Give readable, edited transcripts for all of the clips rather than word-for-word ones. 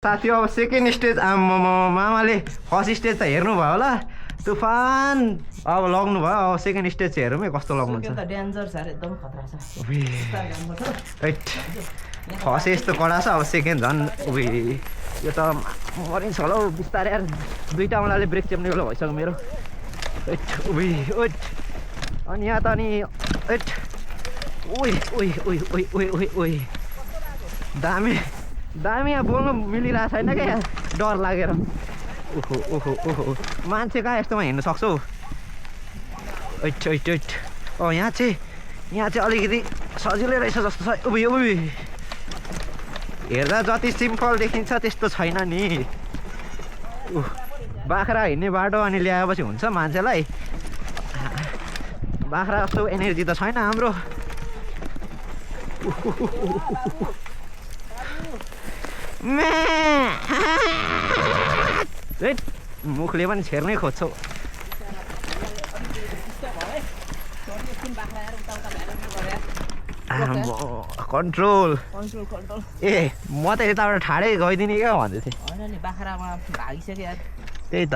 साथी अब second stage मामाले first stage त हेर्नु भयो होला तुफान अब लग्नु भयो अब सेकेन्ड स्टेज चाहिँ हेरौँ है कस्तो लग्नुहुन्छ फर्स्ट यस्तो कडा छ अब सेकेन्ड झन् यो त मरिन्छ होला हौ बिस्तारै यार दुईवटा औँलाले ब्रेक चेप्ने बेला भइसक्यो मेरो अनि यहाँ त अनि दामी यहाँ बोल्नु मिलिरहेको छैन क्या यहाँ डर लागेर ओहो मान्छे कहाँ यस्तोमा हिँड्नु सक्छौ यहाँ चाहिँ अलिकति सजिलै रहेछ जस्तो छ हेर्दा जति सिम्पल देखिन्छ त्यस्तो छैन नि बाख्रा हिँड्ने बाटो अनि ल्याएपछि हुन्छ मान्छेलाई बाख्रा जस्तो एनर्जी त छैन हाम्रो मुखले पनि छेर्नै खोज्छौ कन्ट्रोल ए म त यताबाट ठाडै गइदिने क्या भन्दै थिएँ त्यही त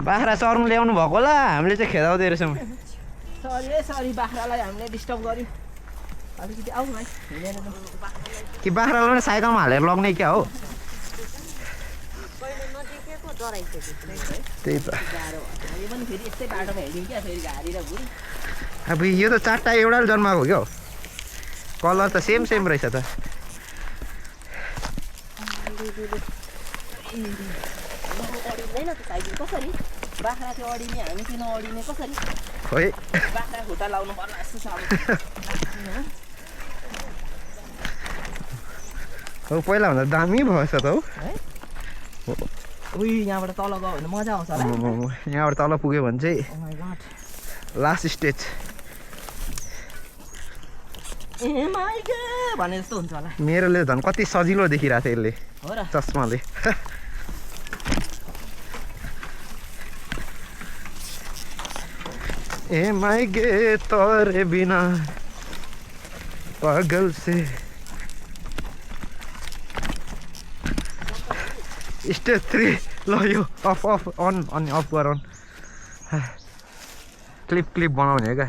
बाख्रा चर्नु ल्याउनु भएको होला हामीले चाहिँ खेदाउँदै रहेछौँ सरी बाख्रालाई हामीले डिस्टर्ब गर्यौँ अलिकति आऊ भाइ कि बाख्रालाई पनि साइकलमा हालेर लग्ने क्या हो त्यही त अब यो त चारवटा एउटाले जन्माएको क्या हो कलर त सेम रहेछ त बाख्रा चाहिँ अडिने हामी किन अडिने कसरी खोइ बाख्रा खुट्टा लाउनु पर्ला यस्तो छ अब पहिलाभन्दा दामी भएछ त हौ यहाँबाट तल गयो भने मजा आउँछ होला यहाँबाट तल पुग्यो भने चाहिँ लास्ट स्टेज भने जस्तो हुन्छ होला मेरोले झन् कति सजिलो देखिरहेको थियो यसले हो र चस्माले ए माइगे तोरे बिना पागल से स्टेज 3 ल यो अफ अन अनि अफ गर क्लिप बनाउने क्या